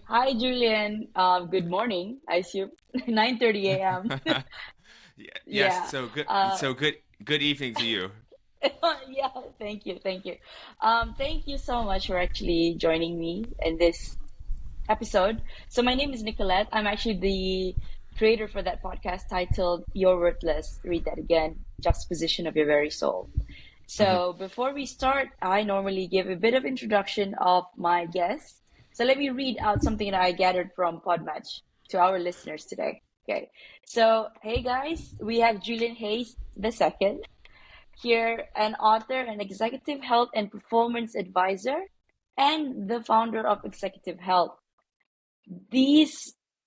Hi, Julian. Good morning. I assume 9:30 a.m. Yeah, yes, Yeah. so good Uh, so good good evening to you. yeah. Thank you. Thank you. Thank you so much for actually joining me in this episode. So my name is Nicolette. I'm actually the creator for that podcast titled "You're Worthless." Read that again. Juxtaposition of your very soul. Mhm. So before we start, I normally give a bit of introduction of my guests. So let me read out something that I gathered from Podmatch to our listeners today. Okay. So, hey guys, we have Julian Hayes the second here, an author, an executive health and performance advisor, and the founder of Executive Health. These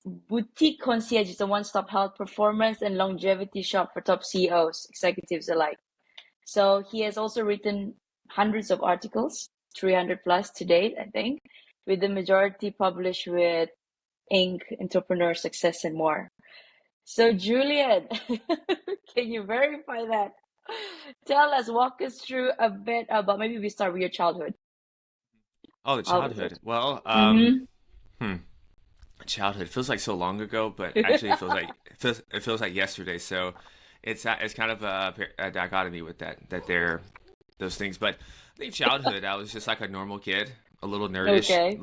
boutique concierge is a one-stop health performance and longevity shop for top CEOs, executives alike. So he has also written hundreds of articles, 300 plus to date, I think, with the majority published with Inc., Entrepreneur Success, and more. So, Julian, can you verify that? Tell us, walk us through a bit about maybe we start with your childhood. Oh, the How was it? childhood. Well, Mm-hmm. hmm, childhood feels like so long ago, but actually it feels like yesterday. So it's kind of a dichotomy with that there those things. But I think childhood, I was just like a normal kid, a little nerdish. Okay.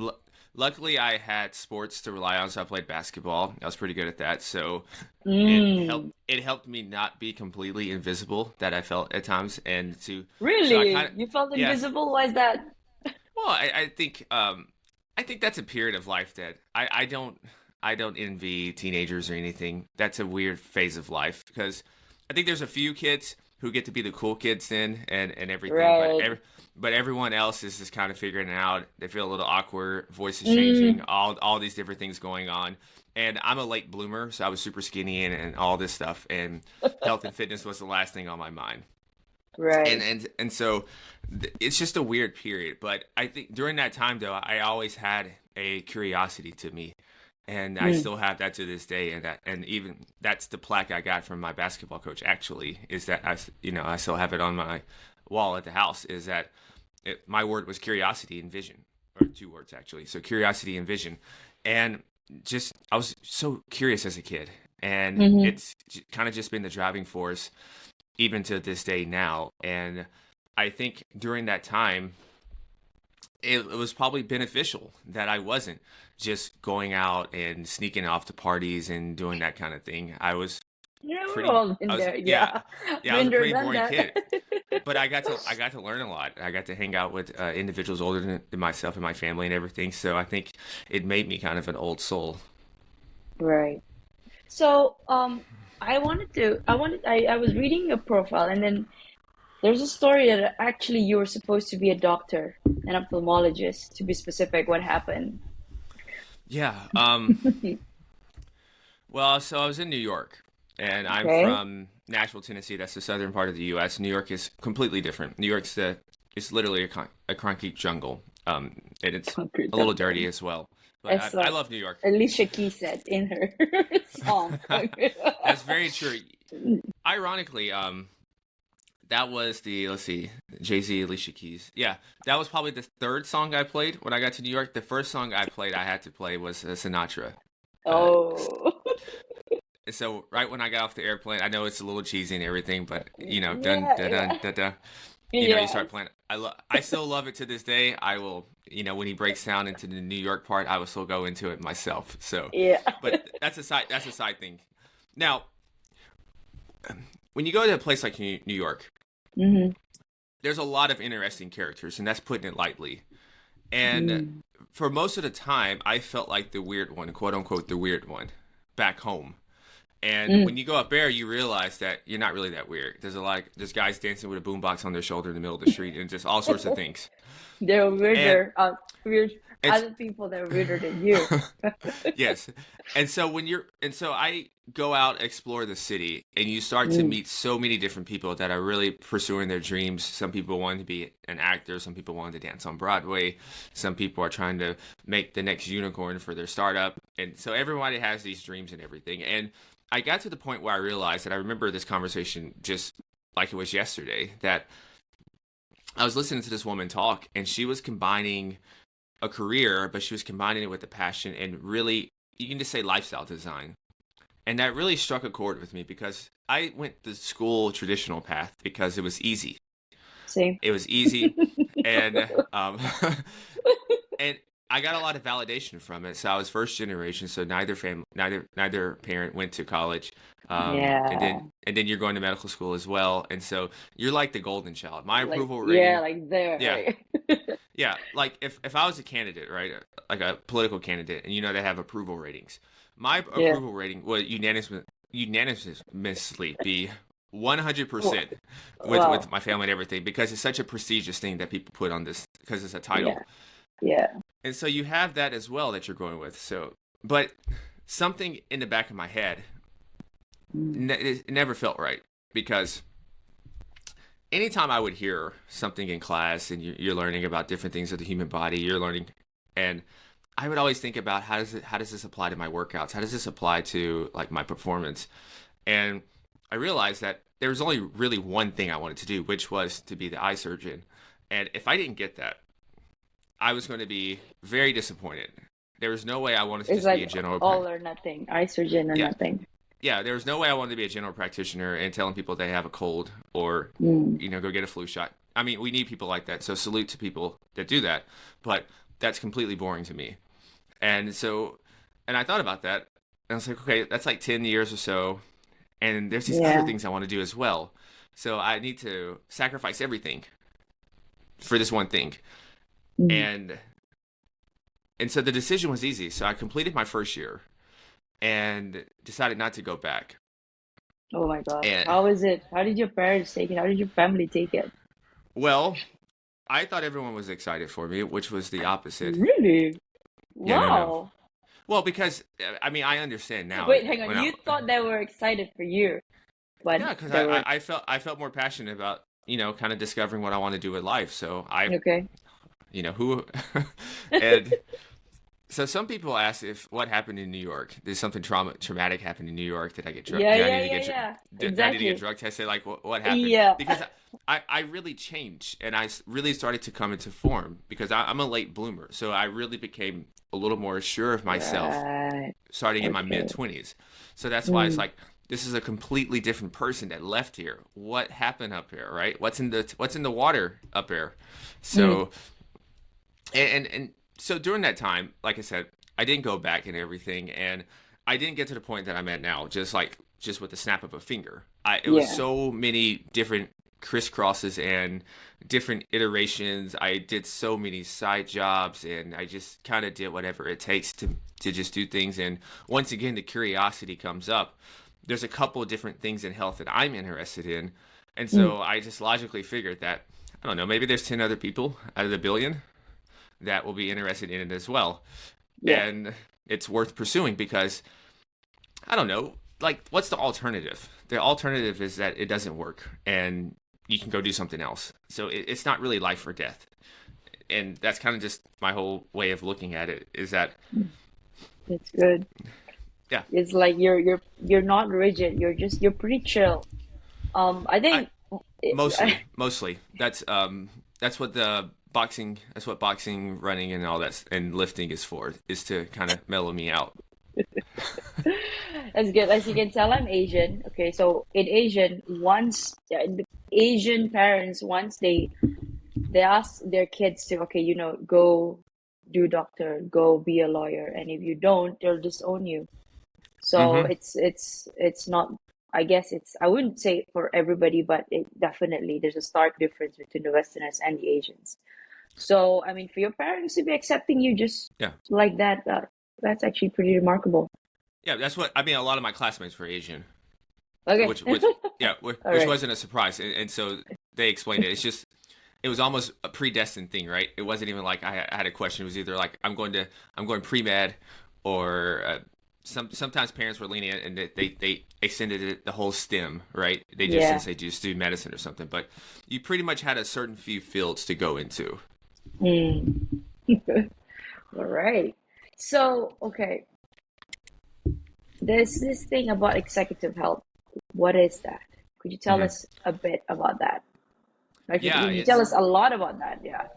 Luckily, I had sports to rely on, so I played basketball. I was pretty good at that, so it helped. Mm. It helped me not be completely invisible that I felt at times, and so I kind Really? of You felt yeah. invisible? Why is that? Well, I think that's a period of life that I don't envy teenagers or anything. That's a weird phase of life because I think there's a few kids who get to be the cool kids then and everything, Right. but everyone else is just kind of figuring it out. They feel a little awkward, voices changing, Mm. all these different things going on. And I'm a late bloomer, so I was super skinny and all this stuff, and health and fitness was the last thing on my mind and Right. and and so it's just a weird period. But I think during that time though, I always had a curiosity to me, and I Mm. still have that to this day. And even that's the plaque I got from my basketball coach. Actually, is that I still have it on my wall at the house. Is that my word was curiosity and vision, or two words actually. So curiosity and vision, and just I was so curious as a kid, and Mm-hmm. it's kind of just been the driving force even to this day now. And I think during that time, it was probably beneficial that I wasn't just going out and sneaking off to parties and doing that kind of thing. Yeah, we're Pretty, all I in was, there. yeah, Yeah. yeah, I was Been a there, pretty done boring that. kid. But I got to learn a lot. I got to hang out with individuals older than myself and my family and everything. So I think it made me kind of an old soul. Right. So, I was reading your profile and then there's a story that actually you were supposed to be a doctor, an ophthalmologist, to be specific. What happened? Yeah. Well, so I was in New York, and I'm Okay. from Nashville, Tennessee. That's the southern part of the U.S. New York is completely different. New York's it's literally a concrete jungle, and it's Concrete a little jungle. dirty as well. But As I love New York. Alicia Keys said in her song. Concrete. That's very true. Ironically, that was the let's see, Jay-Z, Alicia Keys. Yeah, that was probably the third song I played when I got to New York. The first song I played, I had to play was Sinatra. Uh, Oh. So right when I got off the airplane, I know it's a little cheesy and everything, but dun Yeah, dun dun yeah. dun dun. You start Yes. playing. I still love it to this day. I will, when he breaks down into the New York part, I will still go into it myself. So, Yeah. but that's a side thing. Now, when you go to a place like New York, Hmm. there's a lot of interesting characters, and that's putting it lightly. And Mm. for most of the time, I felt like the weird one, quote unquote, the weird one, back home. And Mm. when you go up there, you realize that you're not really that weird. There's guys dancing with a boombox on their shoulder in the middle of the street, and just all sorts of things. They're And weirder. Weird it's other people that are weirder than you. yes. And so I go out explore the city, and you start to Mm. meet so many different people that are really pursuing their dreams. Some people want to be an actor, some people want to dance on Broadway, some people are trying to make the next unicorn for their startup. And so everybody has these dreams and everything. And I got to the point where I realized that I remember this conversation just like it was yesterday, that I was listening to this woman talk, and she was combining a career, but she was combining it with a passion and really, you can just say lifestyle design. And that really struck a chord with me because I went the school traditional path because it was easy. Same. It was easy, and and I got a lot of validation from it. So I was first generation, so neither parent went to college, and Yeah. then you're going to medical school as well, and so you're like the golden child. My Like, approval yeah, rating, like there, yeah, right? yeah. Like if I was a candidate, right, like a political candidate, and they have approval ratings, my Yeah. approval rating would unanimously be 100% with Wow. my family and everything because it's such a prestigious thing that people put on this because it's a title. Yeah. Yeah. And so you have that as well that you're going with. So, but something in the back of my head, Mm. it never felt right because anytime I would hear something in class and you're learning about different things of the human body, you're learning, and I would always think about how does this apply to my workouts? How does this apply to like my performance? And I realized that there was only really one thing I wanted to do, which was to be the eye surgeon. And if I didn't get that, I was going to be very disappointed. There was no way I wanted to It's just be a like general all or nothing, estrogen or yeah, nothing. yeah. There was no way I wanted to be a general practitioner and telling people they have a cold or Mm. go get a flu shot. I mean, we need people like that. So salute to people that do that. But that's completely boring to me. And so, and I thought about that, and I was like, okay, that's like 10 years or so, and there's these other Yeah. things I want to do as well. So I need to sacrifice everything for this one thing. Mm. And so the decision was easy. So I completed my first year and decided not to go back. Oh my gosh. And How is it? How did your parents take it? How did your family take it? well, I thought everyone was excited for me, which was the opposite. Really? Yeah, no. Wow. Well, because I mean, I understand now. Wait, hang on. When I, You thought they were excited for you, but yeah, because they were I felt more passionate about kind of discovering what I want to do with life. So okay. who, and so some people ask if what happened in New York. There's something traumatic happened in New York. Did I get drug? Yeah, Did I yeah, need to yeah, get yeah. did I need to get Exactly. drug tested? Like what happened? Yeah. Because I really changed and really started to come into form because I'm a late bloomer. So I really became a little more sure of myself Right. starting in my Okay. mid 20s. So that's why it's Mm. like this is a completely different person that left here. What happened up here, right? What's in the water up here? Mm. So and so during that time, like I said, I didn't go back and everything, and I didn't get to the point that I'm at now. Just with the snap of a finger, it was Yeah. so many different crisscrosses and different iterations. I did so many side jobs, and I just kind of did whatever it takes to just do things. And once again, the curiosity comes up. There's a couple of different things in health that I'm interested in, and Mm. so I just logically figured that I don't know, maybe there's 10 other people out of the billion that will be interested in it as well. Yeah. And it's worth pursuing because I don't know, like what's the alternative? The alternative is that it doesn't work and you can go do something else. So it's not really life or death. And that's kind of just my whole way of looking at it is that It's good. yeah, It's like you're not rigid. You're pretty chill. I I think it, mostly that's what boxing, running and all that and lifting is for, is to kind of mellow me out. that's good. As you can tell, I'm Asian. Okay, so in Asian, once the Asian parents once they ask their kids to okay, go do doctor, go be a lawyer, and if you don't, they'll disown you. So Mhm. it's not. I guess I wouldn't say for everybody, but it definitely there's a stark difference between the Westerners and the Asians. So I mean, for your parents to be accepting you just Yeah. like that, that's actually pretty remarkable. Yeah, that's what I mean. A lot of my classmates were Asian, Okay. which yeah, All which right. wasn't a surprise, and so they explained it. It's just it was almost a predestined thing, right? It wasn't even like I had a question. It was either like I'm going pre med, or sometimes parents were lenient and they extended it the whole STEM, right? They just didn't Yeah. say just do medicine or something, but you pretty much had a certain few fields to go into. Mm. All right. So, okay, there's this thing about executive health. What is that? Could you tell Hmm. us a bit about that? Actually, Yeah, could you tell it's us a lot about that? Yeah.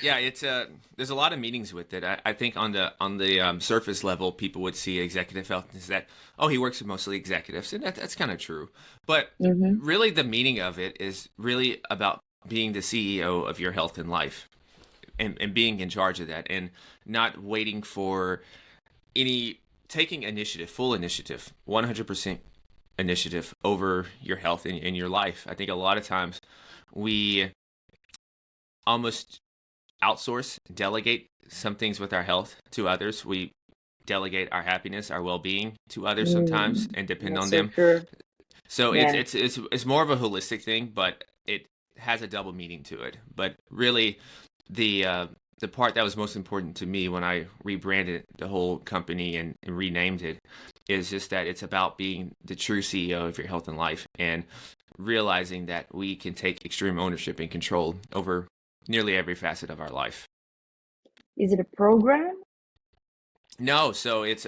Yeah, it's there's a lot of meanings with it. I think on the surface level, people would see executive health as that, oh, he works with mostly executives, and that's kind of true. But Mm-hmm. really, the meaning of it is really about being the CEO of your health and life, and being in charge of that, and not waiting for any taking initiative, full initiative, 100% initiative over your health and your life. I think a lot of times we almost outsource, delegate some things with our health to others. We delegate our happiness, our well-being to others sometimes, Mm, and depend that's on so them. true. So Yeah. it's more of a holistic thing, but it has a double meaning to it. But really, the uh, the part that was most important to me when I rebranded the whole company and renamed it is just that it's about being the true CEO of your health and life, and realizing that we can take extreme ownership and control over nearly every facet of our life. Is it a program? No, so it's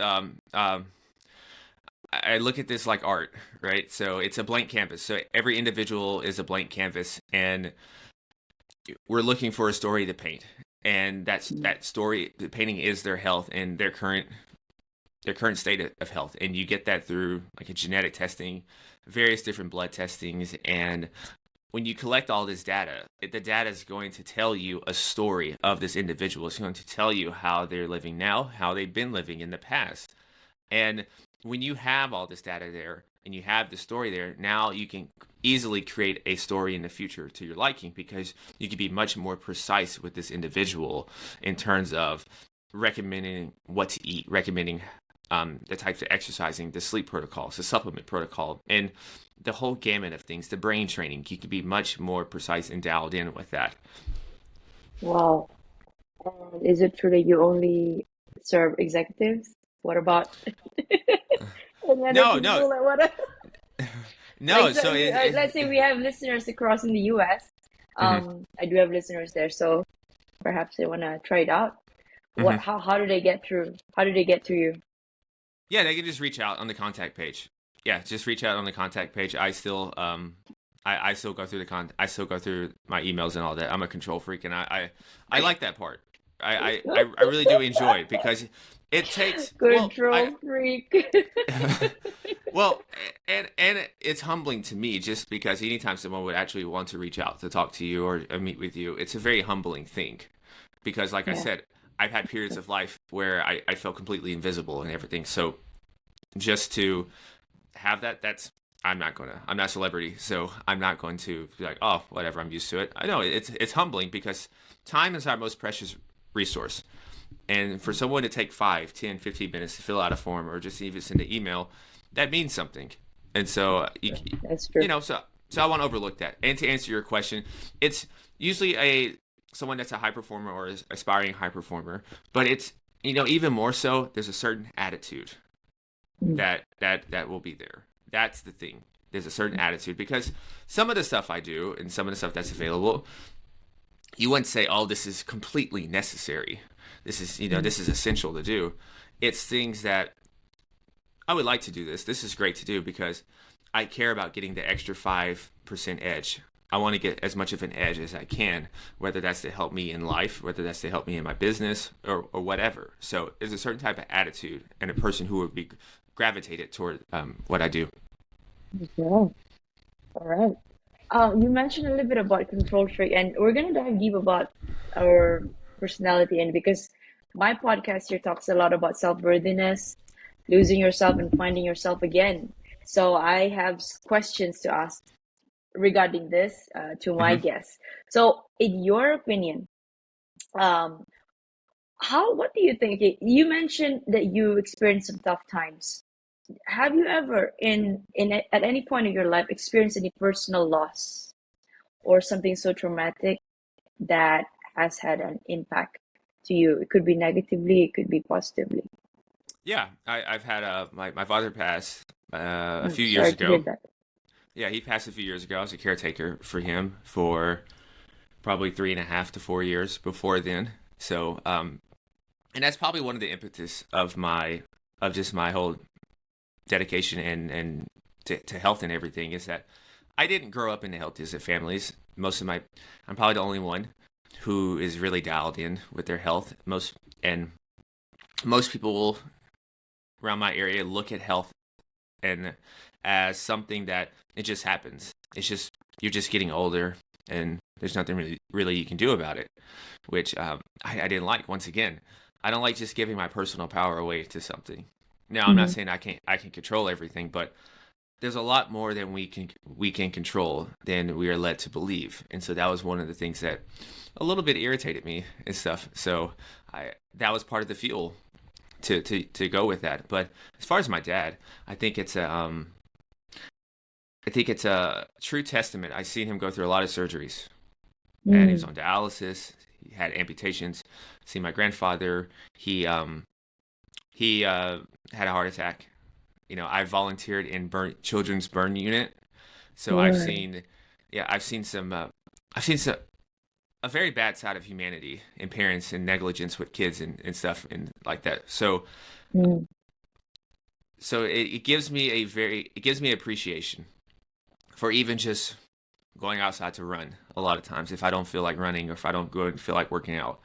I look at this like art, right? So it's a blank canvas. So every individual is a blank canvas, and we're looking for a story to paint. And that story, the painting is their health and their current state of health. And you get that through like a genetic testing, various different blood testings, and when you collect all this data, the data is going to tell you a story of this individual. It's going to tell you how they're living now, how they've been living in the past. And when you have all this data there and you have the story there, now you can easily create a story in the future to your liking, because you can be much more precise with this individual in terms of recommending what to eat, recommending the types of exercising, the sleep protocols, the supplement protocol, and the whole gamut of things, the brain training. You can be much more precise and dialed in with that. Wow. And is it true that you only serve executives? What about any other No, no, people? Like what? Like no. so, So let's say we have listeners across in the U.S. mhm, I do have listeners there, so perhaps they want to try it out. What? mhm. How do they get through? How do they get to you? Yeah, they can just reach out on the contact page. Yeah, just reach out on the contact page. I still go through I still go through my emails and all that. I'm a control freak, and I like that part. I really do enjoy it because it takes, Control freak. well, and it's humbling to me, just because anytime someone would actually want to reach out to talk to you or meet with you, it's a very humbling thing. Because, like I Yeah. said, I've had periods of life where I felt completely invisible and everything. So just to have that, I'm not a celebrity, so I'm not going to be like, oh, whatever, I'm used to it. I know it's humbling, because time is our most precious resource. And for someone to take 5, 10, 15 minutes to fill out a form or just even send an email, that means something. And so, That's true. so I want to overlook that. And to answer your question, it's usually someone that's a high performer or is aspiring high performer, but it's, even more so, there's a certain attitude Mm. that will be there. That's the thing. There's a certain attitude, because some of the stuff I do and some of the stuff that's available, you wouldn't say, oh, this is completely necessary. This is, Mm. this is essential to do. It's things that I would like to do this. This is great to do because I care about getting the extra 5% edge. I want to get as much of an edge as I can, whether that's to help me in life, whether that's to help me in my business, or whatever. So there's a certain type of attitude and a person who would be gravitated toward what I do. Yeah. All right. You mentioned a little bit about control freak, and we're gonna dive deep about our personality, and because my podcast here talks a lot about self-worthiness, losing yourself and finding yourself again. So I have questions to ask regarding this to my Hmm. guests. So, in your opinion, um, what do you think? Okay, you mentioned that you experienced some tough times. Have you ever, at any point in your life, experienced any personal loss or something so traumatic that has had an impact to you? It could be negatively, it could be positively. Yeah, I've had my father pass a few years Sorry to hear ago. that. Yeah, he passed a few years ago. I was a caretaker for him for probably 3.5 to 4 years before then. So, and that's probably one of the impetus of just my whole dedication and to health and everything, is that I didn't grow up in the healthiest of families. I'm probably the only one. who is really dialed in with their health. Most people around my area look at health and as something that it just happens. It's just you're just getting older, and there's nothing really you can do about it, which I didn't like. Once again, I don't like just giving my personal power away to something. Now, I'm not Mm-hmm. saying I can control everything, but there's a lot more than we can control than we are led to believe. And so that was one of the things that a little bit irritated me and stuff. So I that was part of the fuel to go with that. But as far as my dad, I think it's a true testament. I've seen him go through a lot of surgeries, and he was Mm. on dialysis. He had amputations. See my grandfather. He had a heart attack. I volunteered in children's burn unit, so Right. I've seen I've seen some a very bad side of humanity and parents and negligence with kids and stuff and like that. Mm. So it gives me it gives me appreciation for even just going outside to run a lot of times if I don't feel like running or if I don't go and feel like working out.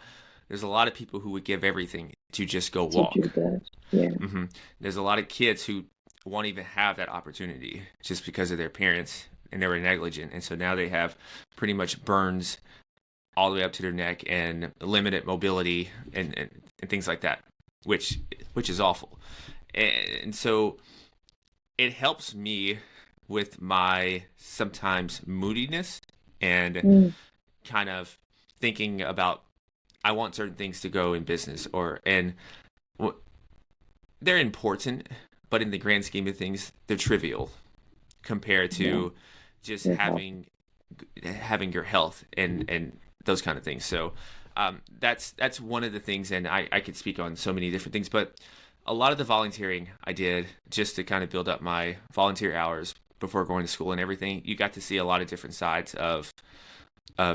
There's a lot of people who would give everything to just go To do walk. that. Yeah. There's a lot of kids who won't even have that opportunity just because of their parents and they were negligent. And so now they have pretty much burns all the way up to their neck and limited mobility and things like that, which which is awful. And so it helps me with my sometimes moodiness and Mm. kind of thinking about I want certain things to go in business and they're important, but in the grand scheme of things, they're trivial compared Yeah. to just Your health. having your health and those kind of things. So that's one of the things, and I could speak on so many different things, but a lot of the volunteering I did just to kind of build up my volunteer hours before going to school and everything. You got to see a lot of different sides of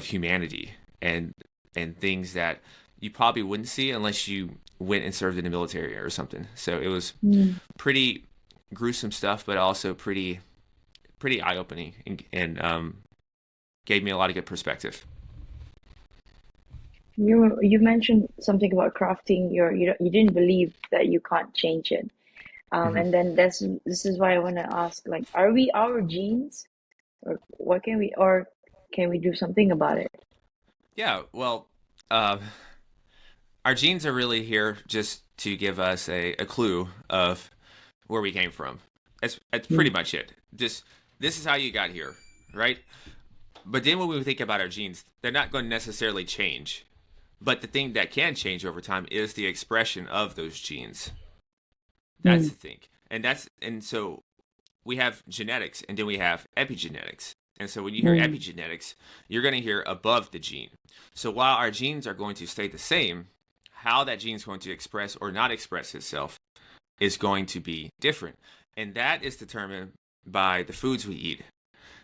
humanity and things that you probably wouldn't see unless you went and served in the military or something. So it was Mm. pretty gruesome stuff, but also pretty eye opening and gave me a lot of good perspective. You mentioned something about crafting. You didn't believe that you can't change it. Hmm. And then this is why I want to ask, like, are we our genes, or what can we, or can we do something about it? Yeah, well, uh, our genes are really here just to give us a clue of where we came from. That's pretty Mm. much it. This is how you got here, right? But then when we think about our genes, they're not going to necessarily change. But the thing that can change over time is the expression of those genes. That's Mm. the thing. And so we have genetics and then we have epigenetics. And so when you hear Mm. epigenetics, you're going to hear above the gene. So while our genes are going to stay the same, how that gene is going to express or not express itself is going to be different. And that is determined by the foods we eat,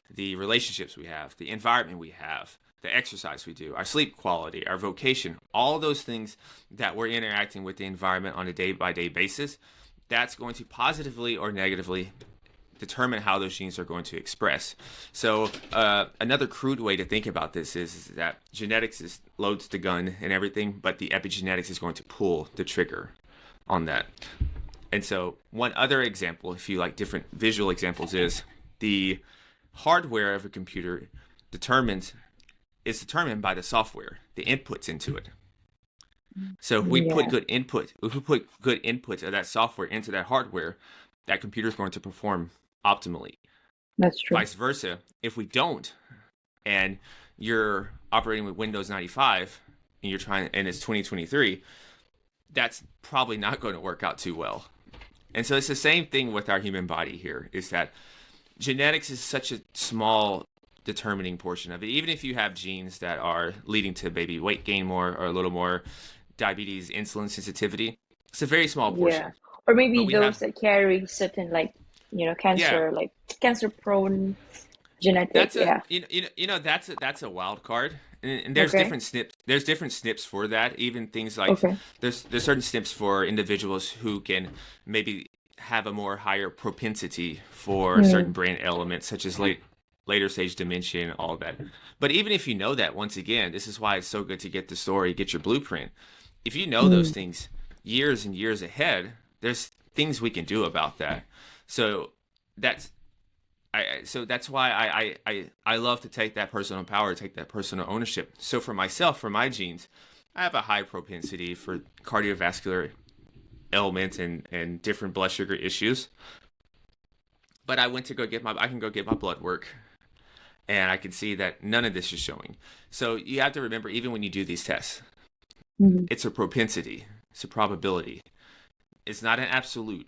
the relationships we have, the environment we have, the exercise we do, our sleep quality, our vocation, all those things that we're interacting with the environment on a day by day basis, that's going to positively or negatively determine how those genes are going to express. So another crude way to think about this is that genetics loads the gun and everything, but the epigenetics is going to pull the trigger on that. And so one other example, if you like different visual examples, is the hardware of a computer determines is determined by the software, the inputs into it. So Yeah, if we put good inputs of that software into that hardware, that computer is going to perform optimally. that's true. Vice versa, if we don't, and you're operating with Windows 95 and it's 2023, that's probably not going to work out too well. And so it's the same thing with our human body here, is that genetics is such a small determining portion of it. Even if you have genes that are leading to maybe weight gain more or a little more diabetes, insulin sensitivity, it's a very small Yeah. portion. Or But maybe we have, those that carry certain, like, yeah, cancer, like cancer prone genetic. that's a Yeah. that's a wild card. And there's Okay. different snips. There's different snips for that. Even things like Okay. there's certain snips for individuals who can maybe have a more higher propensity for certain Mm. brain elements, such as later stage dementia, all of that. But even if you know that, once again, this is why it's so good to get the story, get your blueprint. If you know those Mm. things years and years ahead, there's things we can do about that. So that's so that's why I love to take that personal power, take that personal ownership. So for myself, for my genes, I have a high propensity for cardiovascular ailments and different blood sugar issues. But I can go get my blood work, and I can see that none of this is showing. So you have to remember, even when you do these tests, Mhm. it's a propensity, it's a probability. It's not an absolute.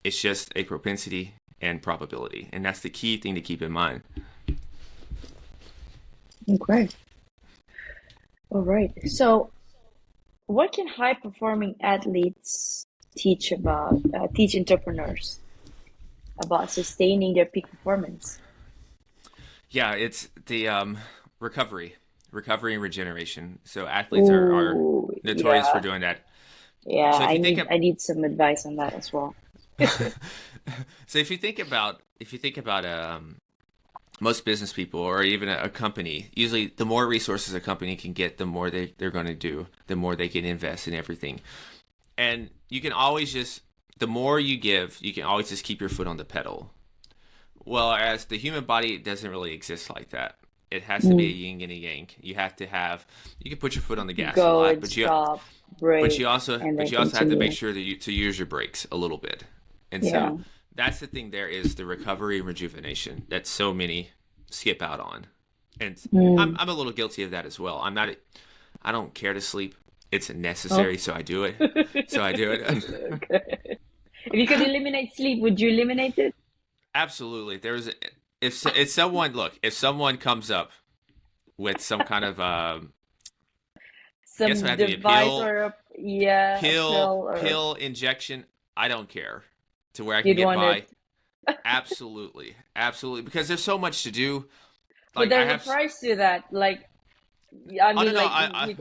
It's just a propensity and probability, and that's the key thing to keep in mind. Okay. All right. So, what can high-performing athletes teach entrepreneurs about sustaining their peak performance? Yeah, it's the recovery and regeneration. So athletes are Oh, notorious for yeah. doing that. Yeah, So if I you think need of I need some advice on that as well. so if you think about most business people or even a company, usually the more resources a company can get, the more they're going to do, the more they can invest in everything. And you can always just, the more you give, you can always just keep your foot on the pedal. Well, as the human body, it doesn't really exist like that. It has to be a Mm. yin and a yang. You have to have, you can put your foot on the gas a Go lot, and stop, break, and but then you also have to make continue. sure that you to use your brakes a little bit. And so Yeah. that's the thing. There is the recovery and rejuvenation that so many skip out on, and Mm. I'm a little guilty of that as well. I don't care to sleep. It's Oh. necessary, so I do it. So I do it. Okay. If you could eliminate sleep, would you eliminate it? Absolutely. If someone if someone comes up with some kind of I guess it would Some have to be a device or a pill or pill injection. I don't care to where I can you'd get want by. it. Absolutely, absolutely, because there's so much to do. But Like I there's a have. price to that. Like, I Oh no mean, no like I you.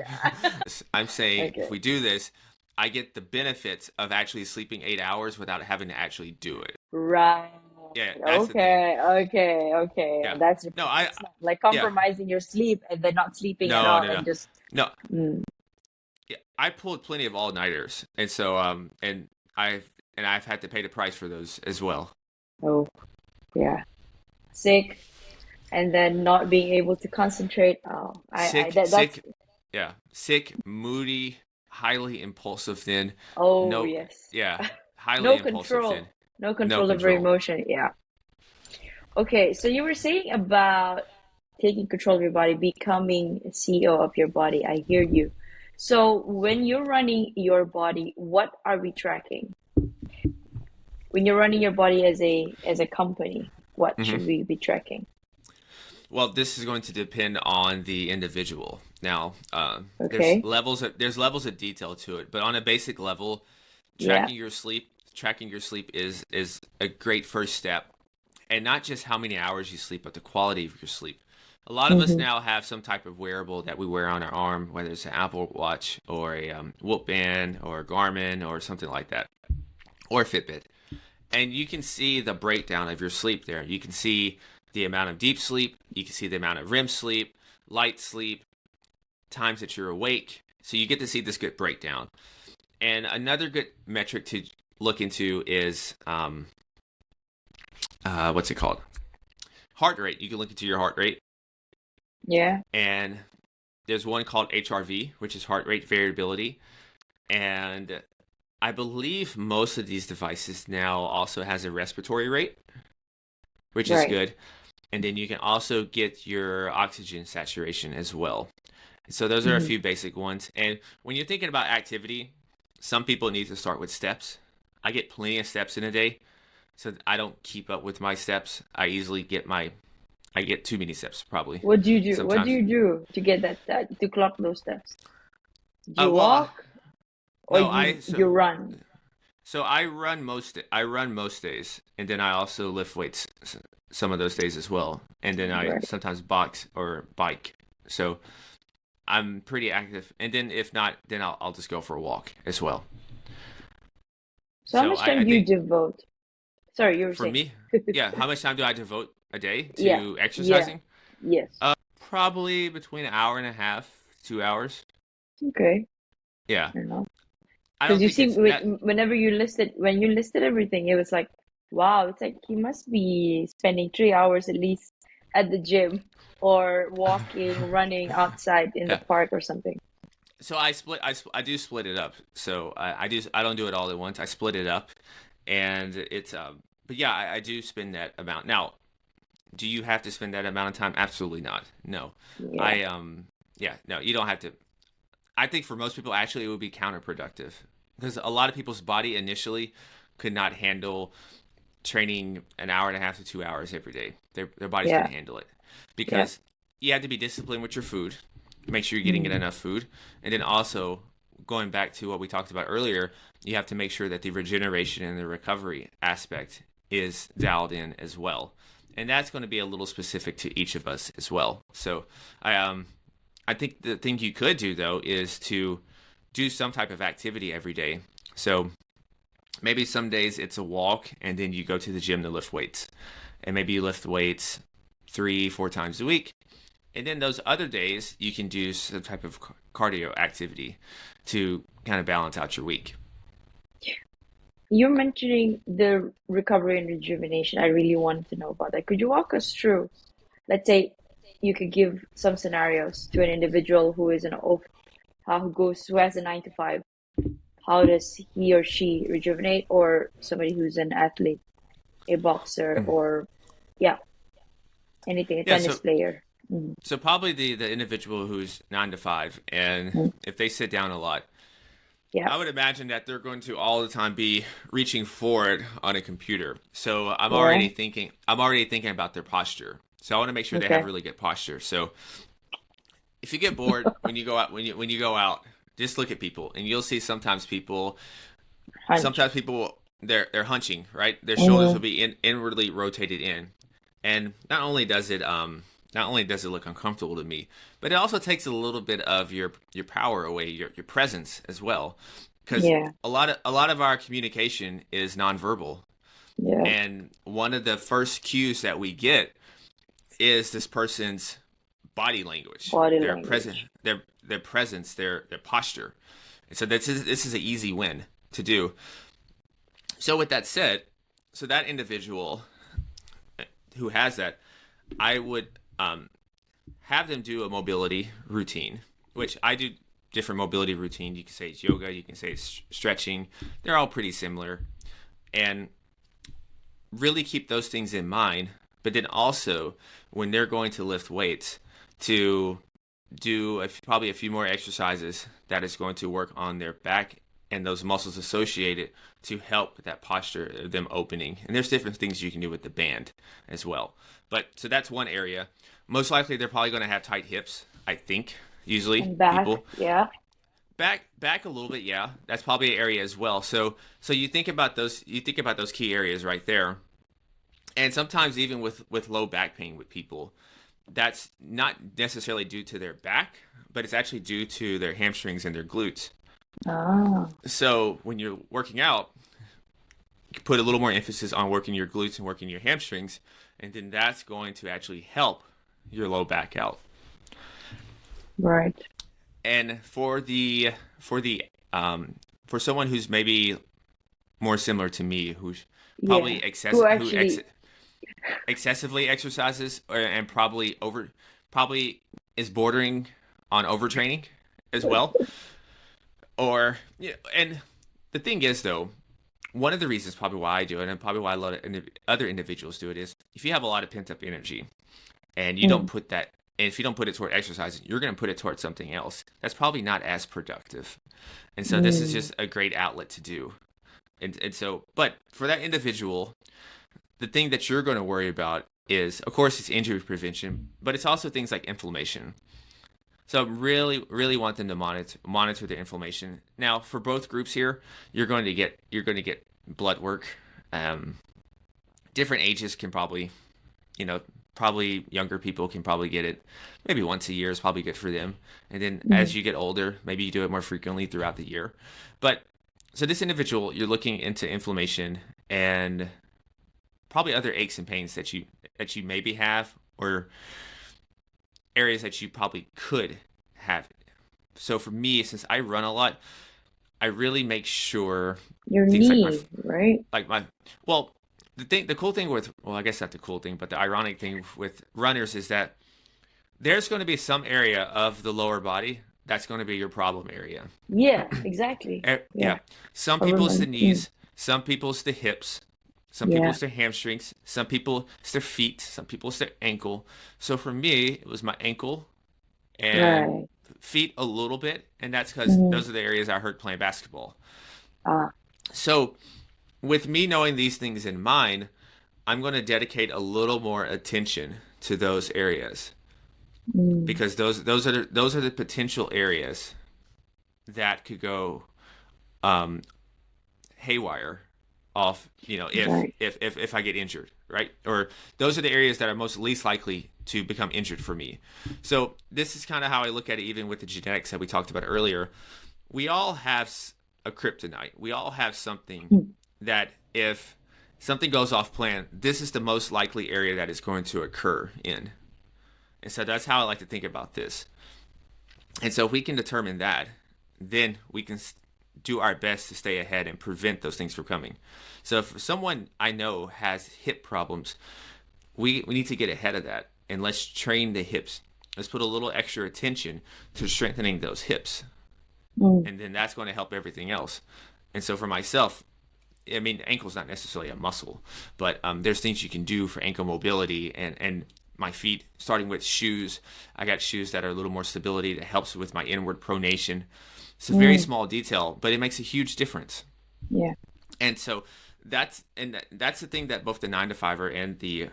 I'm saying if Okay. we do this, I get the benefits of actually sleeping 8 hours without having to actually do it. Right. Yeah, that's the thing. Okay. Okay. Okay. Yeah. That's No, different. I It's not like yeah. compromising your sleep and then not sleeping at No all no and no just. no. Mm. Yeah, I pulled plenty of all nighters, and so I've had to pay the price for those as well. Oh, yeah. Sick and then not being able to concentrate. Oh, that's. Sick, yeah, sick, moody, highly impulsive. Then Oh, no, yes. yeah, highly No impulsive. Then control. No no control over control. emotion. Yeah. Okay, so you were saying about taking control of your body, becoming a CEO of your body. I hear you. So when you're running your body, what are we tracking? When you're running your body as a company, what Hmm. should we be tracking? Well, this is going to depend on the individual. Now, Okay. there's levels of detail to it, but on a basic level, Yeah. tracking your sleep is a great first step, and not just how many hours you sleep, but the quality of your sleep. A lot of us Mm-hmm. now have some type of wearable that we wear on our arm, whether it's an Apple Watch or a Whoop Band or a Garmin or something like that, or a Fitbit, and you can see the breakdown of your sleep there. You can see the amount of deep sleep, you can see the amount of REM sleep, light sleep, times that you're awake. So you get to see this good breakdown. And another good metric to look into is what's it called? Heart rate. You can look into your heart rate, Yeah. and there's one called HRV, which is heart rate variability, and I believe most of these devices now also has a respiratory rate, which is Right. good. And then you can also get your oxygen saturation as well. So those are a Mm-hmm. few basic ones. And when you're thinking about activity, some people need to start with steps. I get plenty of steps in a day, so I don't keep up with my steps. I get too many steps probably What do you do? What do sometimes. you do to get that to clock those steps? Do you Well, walk or no, you run? so I run most days, and then I also lift weights some of those days as well, and then I Right. sometimes box or bike. So I'm pretty active, and then if not, then I'll just go for a walk as well. So how So much time I do you think devote? Sorry, you were for saying. me, yeah, how much time do I devote? a day Yeah. to Yeah. exercising? Yes. Probably between an hour and a half, 2 hours. Okay. Yeah. I don't know. I Because don't you think see, it's that. whenever when you listed everything, it was like, wow, it's like he must be spending 3 hours at least at the gym or walking, running outside in the Yeah. park or something. So I do split it up. So I don't do it all at once. I split it up, and it's but yeah, I do spend that amount. Now, do you have to spend that amount of time? Absolutely not. No. Yeah. I yeah, no, you don't have to. I think for most people actually it would be counterproductive because a lot of people's body initially could not handle training an hour and a half to 2 hours every day. Their bodies Yeah. couldn't handle it Yeah. because you have to be disciplined with your food, make sure you're getting Mm. enough food, and then also going back to what we talked about earlier, you have to make sure that the regeneration and the recovery aspect is dialed in as well. And that's going to be a little specific to each of us as well. So I think the thing you could do though is to do some type of activity every day. So maybe some days it's a walk and then you go to the gym to lift weights. And maybe you lift weights 3, 4 times a week. And then those other days you can do some type of cardio activity to kind of balance out your week. You're mentioning the recovery and rejuvenation. I really wanted to know about that. Could you walk us through? Let's say you could give some scenarios to an individual who is an off, who has a 9 to 5. How does he or she rejuvenate, or somebody who's an athlete, a boxer, Mm. or yeah, anything, a Yeah, tennis player. Mm. so probably the individual who's 9 to 5, and Mm. if they sit down a lot, Yeah. I would imagine that they're going to all the time be reaching forward on a computer. So Yeah. I'm already thinking about their posture. So I want to make sure they have Okay. really good posture. So if you get bored when you go out, when you go out, just look at people, and you'll see Hunch. sometimes people they're hunching, right? Their shoulders Mm. will be inwardly rotated in, and not only does it look uncomfortable to me, but it also takes a little bit of your power away, your presence as well, because Yeah. a lot of our communication is nonverbal, Yeah. and one of the first cues that we get is this person's body language, Body their present, language. their presence, their posture. And so this is an easy win to do. So with that said, so that individual who has that, I would have them do a mobility routine, which I do different mobility routine. You can say it's yoga, you can say it's stretching. They're all pretty similar, and really keep those things in mind. But then also when they're going to lift weights, to do probably a few more exercises that is going to work on their back and those muscles associated to help with that posture of them opening. And there's different things you can do with the band as well. But so that's one area. Most likely they're probably going to have tight hips, I think, usually And back. people. Yeah. Back a little bit, yeah. That's probably an area as well. So you think about those key areas right there. And sometimes even with low back pain with people, that's not necessarily due to their back, but it's actually due to their hamstrings and their glutes. Ah. So when you're working out, you put a little more emphasis on working your glutes and working your hamstrings, and then that's going to actually help your low back out. Right. And for someone who's maybe more similar to me, who's Yeah. probably Who actually, excessively exercises and probably is bordering on overtraining as well, or yeah. And the thing is though, one of the reasons probably why I do it and probably why a lot of other individuals do it is if you have a lot of pent up energy and you don't mm, put that, and if you don't put it toward exercising, you're going to put it toward something else that's probably not as productive. And so this is mm, just a great outlet to do. And so, but for that individual, the thing that you're going to worry about is, of course, it's injury prevention, but it's also things like inflammation. So really want them to monitor their inflammation. Now, for both groups here, you're going to get blood work. Um, Different ages can probably, you know, probably younger people can probably get it maybe once a year is probably good for them. And then mm. as you get older, maybe you do it more frequently throughout the year. But so this individual, you're looking into inflammation and probably other aches and pains that that you maybe have, or areas that you probably could have. So for me, since I run a lot, I really make sure Your things like knee, right? my well, the cool thing with, well, I guess not the cool thing, but the ironic thing with runners is that there's going to be some area of the lower body that's going to be your problem area. Yeah, exactly. Yeah. Yeah. Some I people it's the remember. knees, some people it's the hips, some people Yeah. it's their hamstrings, some people it's their feet, some people it's their ankle. So for me, it was my ankle and Right. feet a little bit, and that's because Mm-hmm. those are the areas I hurt playing basketball. Ah. So with me knowing these things in mind, I'm going to dedicate a little more attention to those areas Mm. because those are the potential areas that could go um, haywire off, if Right. if if if I get injured, right? Or those are the areas that are most least likely to become injured for me. So this is kind of how I look at it, even with the genetics that we talked about earlier. We all have a kryptonite. We all have something Mm. that if something goes off plan, this is the most likely area that is going to occur in. And so that's how I like to think about this. And so if we can determine that, then we can do our best to stay ahead and prevent those things from coming. So if someone I know has hip problems, we need to get ahead of that and let's train the hips. Let's put a little extra attention to strengthening those hips. Mm. And then that's going to help everything else. And so for myself, I mean, ankle's not necessarily a muscle, but there's things you can do for ankle mobility and my feet, starting with shoes. I got shoes that are a little more stability that helps with my inward pronation. It's a very Mm. small detail, but it makes a huge difference. Yeah. And so that's the thing that both the 9 to 5er and the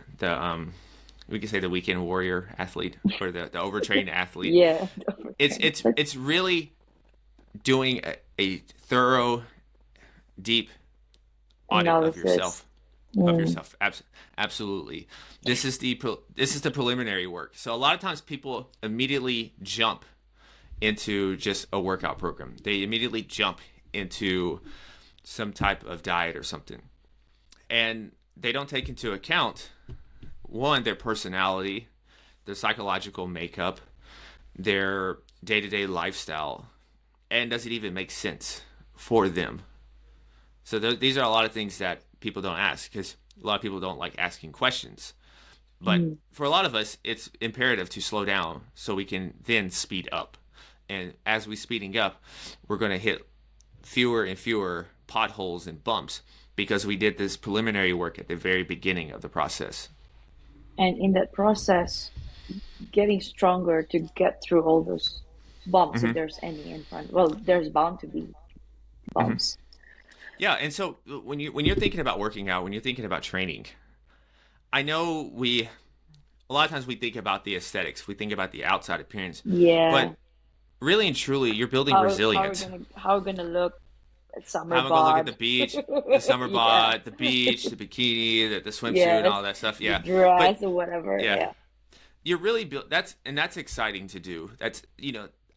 we could say the weekend warrior athlete or the overtrained athlete. Yeah. But It's really doing a thorough, deep audit of analysis. yourself Mm. Absolutely. This is the preliminary work. So a lot of times people immediately jump into just a workout program. They immediately jump into some type of diet or something. And they don't take into account one, their personality, their psychological makeup, their day-to-day lifestyle, and does it even make sense for them? So these are a lot of things that people don't ask because a lot of people don't like asking questions. But Mm. for a lot of us, it's imperative to slow down so we can then speed up. And as we're speeding up, we're going to hit fewer and fewer potholes and bumps because we did this preliminary work at the very beginning of the process. And in that process, getting stronger to get through all those bumps, if Hmm. there's any in front. Well, there's bound to be Hmm. bumps. Yeah, and so when you're thinking about working out, when you're thinking about training, I know a lot of times we think about the aesthetics, we think about the outside appearance, Yeah. but really and truly, you're building resilience. How we're gonna look at How summer am I going to look at the bod? beach, the summer Yeah. bod, the beach, the bikini, the swimsuit, and Yes. all that stuff? The Yeah, but dress or whatever. yeah, Yeah. you're really that's exciting to do.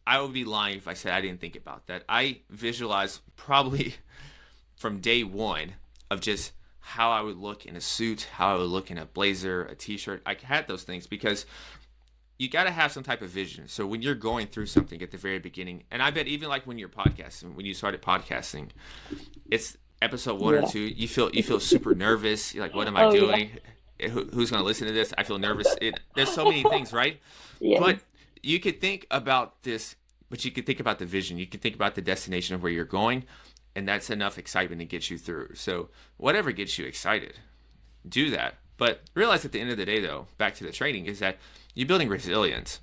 I would be lying if I said I didn't think about that. I visualize probably from day one of just how I would look in a suit, how I would look in a blazer, a t-shirt. I had those things because you got to have some type of vision. So when you're going through something at the very beginning, and I bet even like when you're podcasting, when you started podcasting, it's episode one or Yeah. two. You feel super nervous. You're like, what am I Oh yeah. doing? Who's going to listen to this? I feel nervous. There's so many things, right? Yes. But you could think about this, but you could think about the vision. You could think about the destination of where you're going, and that's enough excitement to get you through. So whatever gets you excited, do that. But realize at the end of the day, though, back to the training, is that you're building resilience.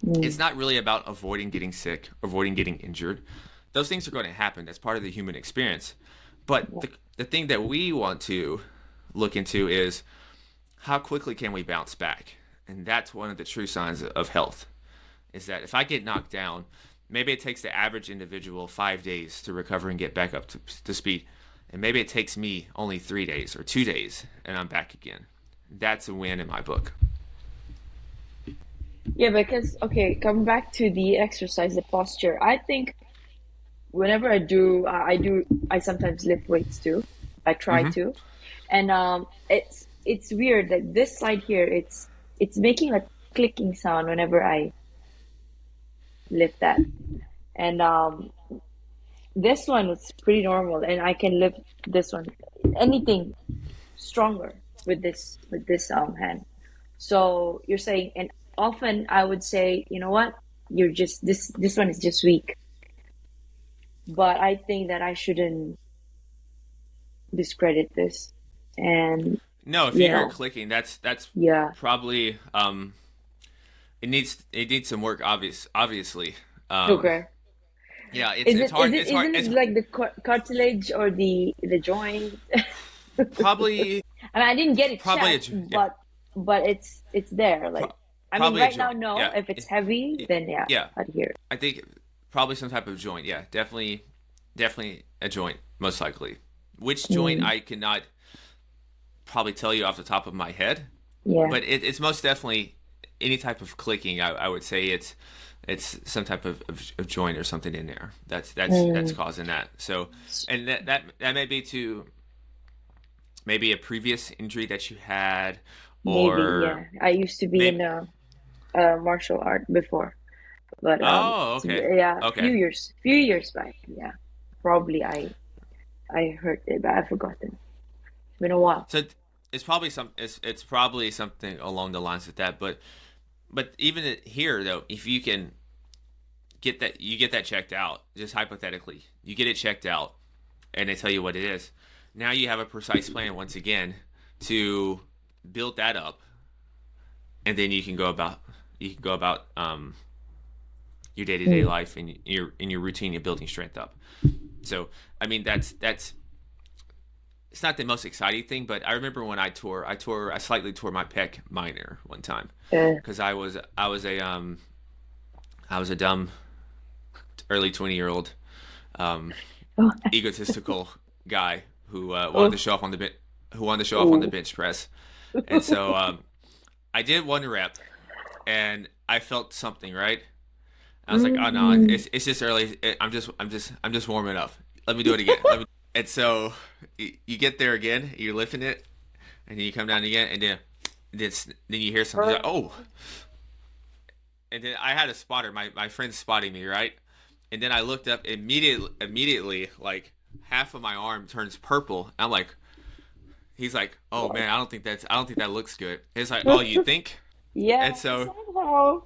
It's Mm. not really about avoiding getting sick, avoiding getting injured. Those things are going to happen. That's part of the human experience. But Yeah. the thing that we want to look into is how quickly can we bounce back? And that's one of the true signs of health, is that if I get knocked down, maybe it takes the average individual 5 days to recover and get back up to speed. And maybe it takes me only 3 days or 2 days and I'm back again. That's a win in my book. Yeah, because okay, coming back to the exercise, the posture. I think whenever I sometimes lift weights too. I try Hmm. to, and it's it's weird that this side here, it's making a clicking sound whenever I lift that. And this one was pretty normal, and I can lift this one anything stronger with this hand. So you're saying, and often I would say, you know what, you're just this one is just weak. But I think that I shouldn't discredit this. And No, if you you hear it know, clicking, that's yeah. probably it needs some work. Obviously, Okay. yeah, it's hard. It's hard. Isn't it It's like the cartilage or the joint? probably I mean, I didn't get it probably checked, yeah, but it's there. Like, I mean, probably a right now, joint. no. Yeah, If it's heavy, then yeah, yeah. I'd hear it. I think probably some type of joint. Yeah, definitely a joint, most likely. Which joint Mm, I cannot probably tell you off the top of my head, yeah. but it's most definitely any type of clicking. I would say it's some type of joint or something in there that's Mm, causing that. So, and that may be to maybe a previous injury that you had, maybe, or yeah. I used to be in maybe. a martial art before, but Oh, okay, yeah, okay. few years back, yeah. Probably I heard it, but I've forgotten. It's been a while. So it's probably something along the lines of that. But even here though, if you can get that checked out, just hypothetically, you get it checked out, and they tell you what it is. Now you have a precise plan once again to build that up, and then you can go about your day to day Mm, life and your routine of building strength up. So I mean that's it's not the most exciting thing, but I remember when I slightly tore my pec minor one time uh, because I was a dumb early 20-year-old um, oh, egotistical guy who wanted to oh, show off on who wanted to show off on the oh. bench press, and so I did one rep and I felt something, right. I was like, oh no, Mm, it's just early. I'm just warming up. Let me do it again. And so you get there again, you're lifting it, and then you come down again, and then you hear something like, oh, oh, and then I had a spotter. My friend's spotting me, right, and then I looked up immediately, like half of my arm turns purple. I'm like, he's like, oh God. man, I don't think that looks good. It's like, oh, you think? Yeah, And so somehow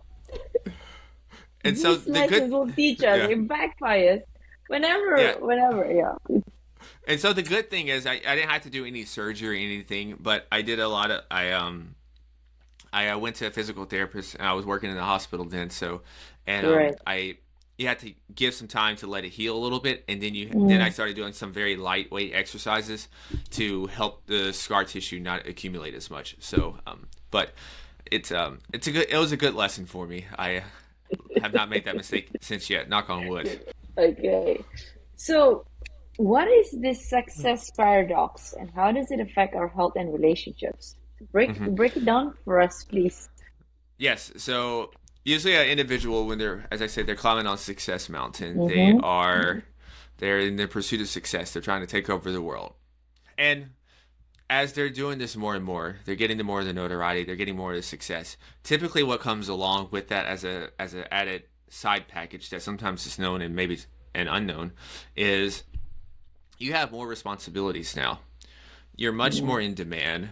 these the good, lessons will teach us. yeah, It backfires yeah. whenever, yeah. And so the good thing is I didn't have to do any surgery or anything, but I did a lot of I went to a physical therapist and I was working in the hospital then, so and Right. I you had to give some time to let it heal a little bit, and then I Mm, started doing some very lightweight exercises to help the scar tissue not accumulate as much. So but it was a good lesson for me. I have not made that mistake since yet, knock on wood. okay. So, what is this success paradox and how does it affect our health and relationships? Hmm. Break it down for us, please. Yes. So usually an individual, when as I said, they're climbing on success mountain, Mm-hmm. they're in the pursuit of success. They're trying to take over the world. And as they're doing this more and more, they're getting the more of the notoriety. They're getting more of the success. Typically, what comes along with that as an added side package that sometimes is known and maybe an unknown is you have more responsibilities now. You're much Yeah. more in demand.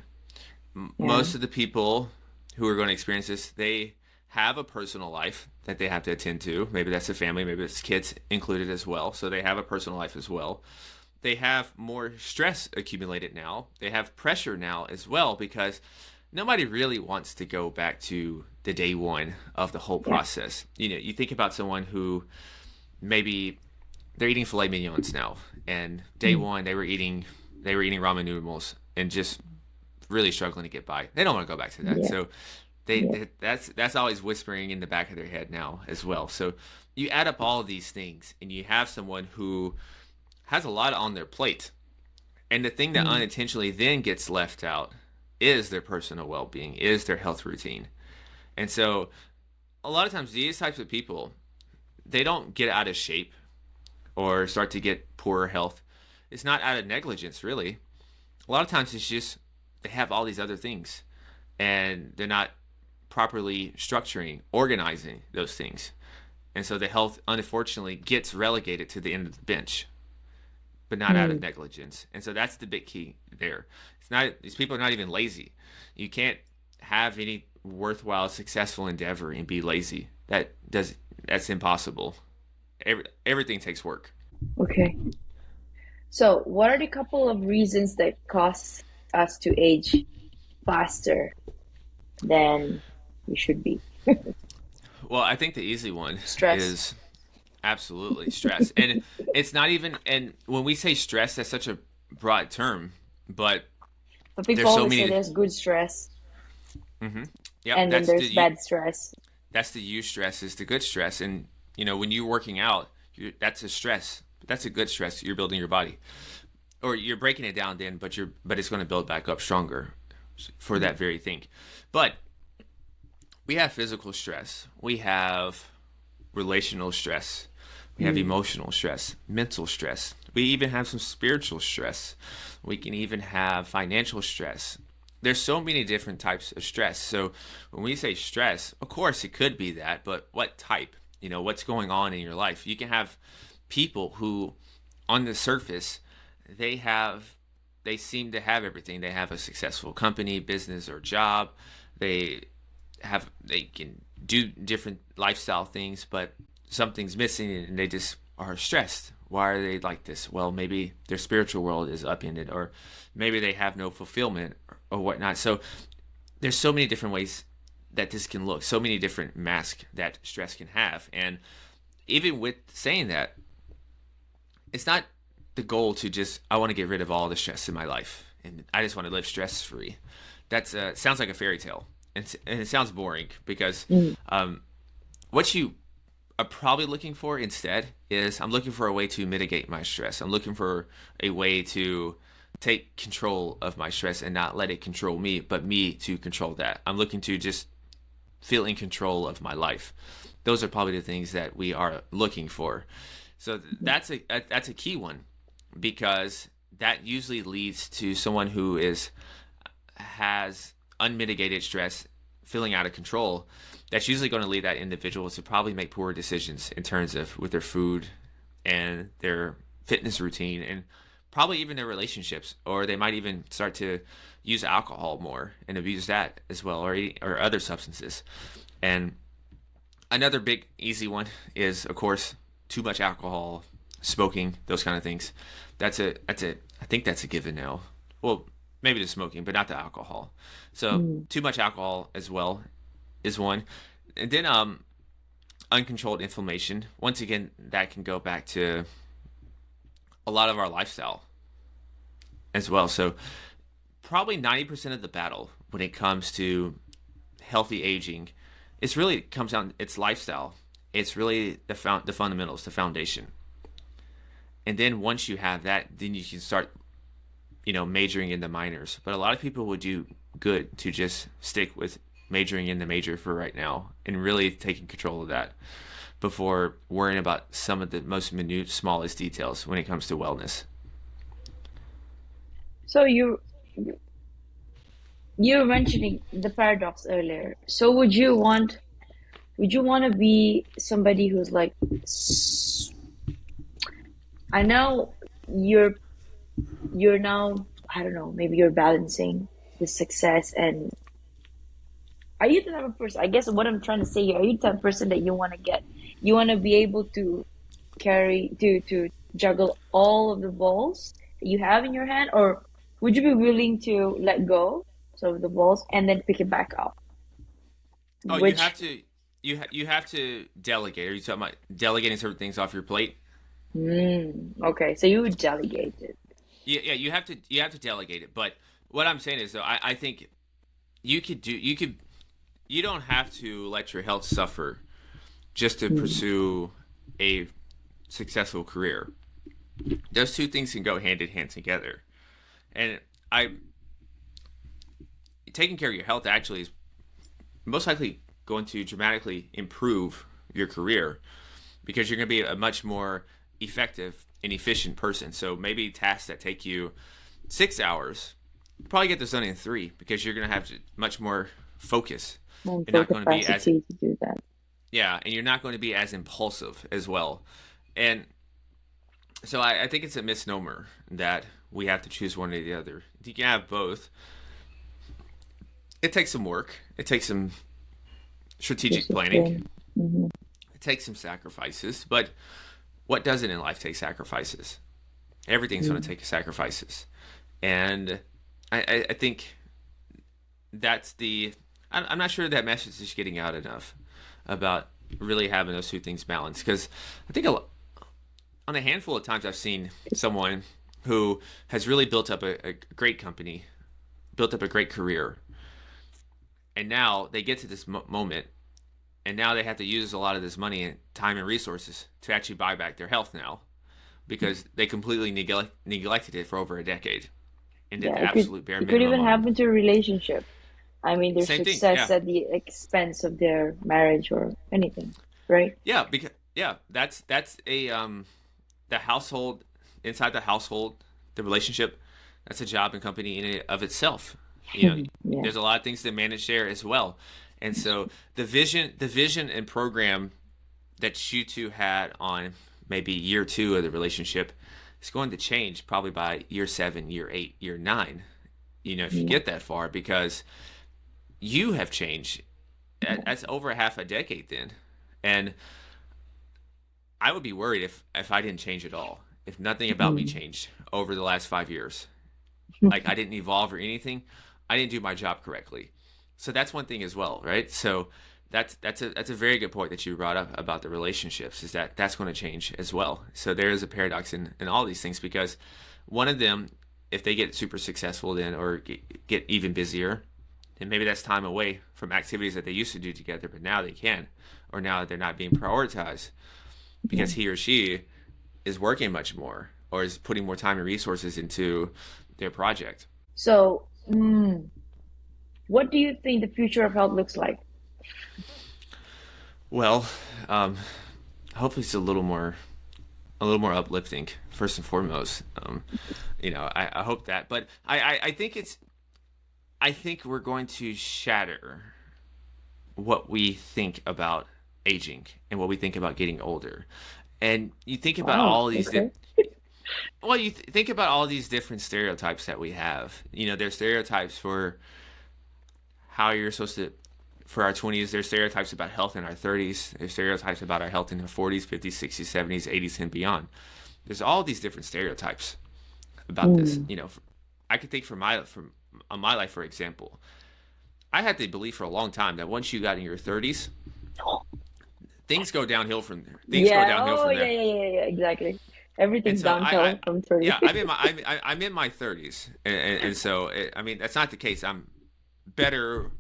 Yeah. Most of the people who are going to experience this, they have a personal life that they have to attend to. Maybe that's a family, maybe it's kids included as well. So they have a personal life as well. They have more stress accumulated now. They have pressure now as well because nobody really wants to go back to the day one of the whole Yeah. process. You think about someone who maybe they're eating filet mignons now, and day Mm. one they were eating ramen noodles and just really struggling to get by. They don't want to go back to that. Yeah. So Yeah. that's always whispering in the back of their head now as well. So you add up all of these things and you have someone who has a lot on their plate. And the thing that Mm. unintentionally then gets left out is their personal well-being, is their health routine. And so a lot of times these types of people, they don't get out of shape or start to get poorer health. It's not out of negligence really. A lot of times it's just they have all these other things, and they're not properly structuring, organizing those things. And so the health, unfortunately, gets relegated to the end of the bench, but not out of Mm. negligence. And so that's the big key there. It's not, these people are not even lazy. You can't have any worthwhile, successful endeavor and be lazy. That's impossible. Everything takes work. Okay. So, what are the couple of reasons that cause us to age faster than we should be? Well, I think the easy one Stress. is absolutely stress. And it's not even, and when we say stress, that's such a broad term, but But people there's so always say many. there's good stress Hmm. Yep, and then there's bad stress. that's the you stress is the good stress. And when you're working out, that's a stress. That's a good stress. You're building your body, or you're breaking it down then, but it's going to build back up stronger for that very thing. But we have physical stress. We have relational stress. We have Mm. emotional stress, mental stress. We even have some spiritual stress. We can even have financial stress. There's so many different types of stress. So when we say stress, of course it could be that, but what type? What's going on in your life? You can have people who on the surface they seem to have everything. They have a successful company, business, or job. They they can do different lifestyle things, but something's missing and they just are stressed. Why are they like this? Well, maybe their spiritual world is upended, or maybe they have no fulfillment or whatnot. So there's so many different ways that this can look, so many different masks that stress can have. And even with saying that, it's not the goal to just, I want to get rid of all the stress in my life and I just want to live stress free. That's sounds like a fairy tale, and it sounds boring because Mm. what you are probably looking for instead is, I'm looking for a way to mitigate my stress. I'm looking for a way to take control of my stress and not let it control me, but me to control that. I'm looking to just feel in control of my life. Those are probably the things that we are looking for. So that's a key one, because that usually leads to someone who has unmitigated stress, feeling out of control. That's usually going to lead that individual to probably make poor decisions in terms of with their food and their fitness routine, and probably even their relationships, or they might even start to use alcohol more and abuse that as well, or other substances. And another big easy one is, of course, too much alcohol, smoking, those kind of things. I think that's a given now. Well, maybe the smoking, but not the alcohol. So Mm. too much alcohol as well is one. And then uncontrolled inflammation. Once again, that can go back to a lot of our lifestyle as well. So probably 90% of the battle when it comes to healthy aging, it's really comes down, it's lifestyle. It's really the fundamentals, the foundation. And then once you have that, then you can start, majoring in the minors. But a lot of people would do good to just stick with majoring in the major for right now and really taking control of that before worrying about some of the most minute, smallest details when it comes to wellness. So you were mentioning the paradox earlier. So would you want to be somebody who's like I know you're you're now, I don't know, maybe you're balancing the success and are you the type of person, I guess what I'm trying to say here, are you the type of person that you want to be able to to juggle all of the balls that you have in your hand, or would you be willing to let go some of the balls and then pick it back up? Oh, you have Which, to you have to delegate. Are you talking about delegating certain things off your plate? okay, so you would delegate it. Yeah, you have to delegate it. But what I'm saying is, though, I think you don't have to let your health suffer just to Mm. pursue a successful career. Those two things can go hand in hand together. And I taking care of your health actually is most likely going to dramatically improve your career, because you're going to be a much more effective and efficient person. So maybe tasks that take you 6 hours probably get this done in 3 because you're going to have much more focus. You're Mental not going to be as capacity to do that. yeah, and you're not going to be as impulsive as well. And so I think it's a misnomer that we have to choose one or the other. You can have both. It takes some work. It takes some strategic planning. Discipline. Hmm. It takes some sacrifices. But what doesn't in life take sacrifices? Everything's going to take sacrifices. And I think that's the. I'm not sure that message is getting out enough about really having those two things balanced. Because I think on a handful of times I've seen someone who has really built up a great company, built up a great career, and now they get to this moment, and now they have to use a lot of this money and time and resources to actually buy back their health now because they completely neglected it for over a decade and did Yeah, the absolute bare it could minimum even on it. happen to a relationship. I mean, their Same thing, success yeah. at the expense of their marriage or anything, right? Yeah, because that's a the household inside the household, the relationship, that's a job and company in and of itself. You know, Yeah. there's a lot of things to manage there as well. And so the vision and program that you two had on maybe year 2 of the relationship is going to change probably by year 7, year 8, year 9. You know, if you Yeah. get that far, because you have changed. That's over half a decade then, and I would be worried if I didn't change at all. If nothing about me Mm. changed over the last 5 years, like I didn't evolve or anything, I didn't do my job correctly. So that's one thing as well, right? So that's a very good point that you brought up about the relationships, is that that's going to change as well. So there is a paradox in all these things, because one of them, if they get super successful then or get even busier, then maybe that's time away from activities that they used to do together, but now they can, or now that they're not being prioritized Yeah. because he or she is working much more or is putting more time and resources into their project. So, what do you think the future of health looks like? Well, um, hopefully it's a little more uplifting first and foremost. I hope that, but I think I think we're going to shatter what we think about aging and what we think about getting older. And you think about Wow. all these Okay. well, think about all these different stereotypes that we have. You know, there's stereotypes for how you're supposed to for our 20s. There's stereotypes about health in our 30s. There's stereotypes about our health in our 40s, 50s, 60s, 70s, 80s, and beyond. There's all these different stereotypes about this. Mm. You know, I could think from on my life, for example. I had the belief for a long time that once you got in your 30s, things go downhill from there. Things go Yeah. downhill Oh, from yeah, there. yeah, yeah, yeah. Exactly. And Everything's so downhill from 30. yeah, I'm in my 30s, and so I mean that's not the case. I'm better,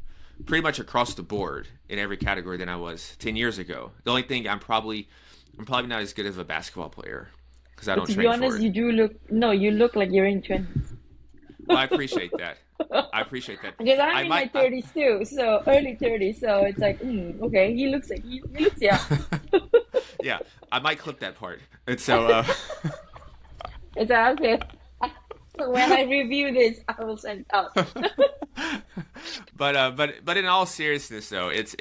pretty much across the board in every category than I was 10 years ago. The only thing I'm probably not as good as a basketball player because I But don't to be train for honest, it. you do look, no, you look like you're in 20s. Well, I appreciate that. I appreciate that. Because I'm I in my might. 30s too, so early 30s. So it's like, okay, he looks young. Yeah, I might clip that part. And so, It's like, okay. So when I review this, I will send it out. but in all seriousness, though, it's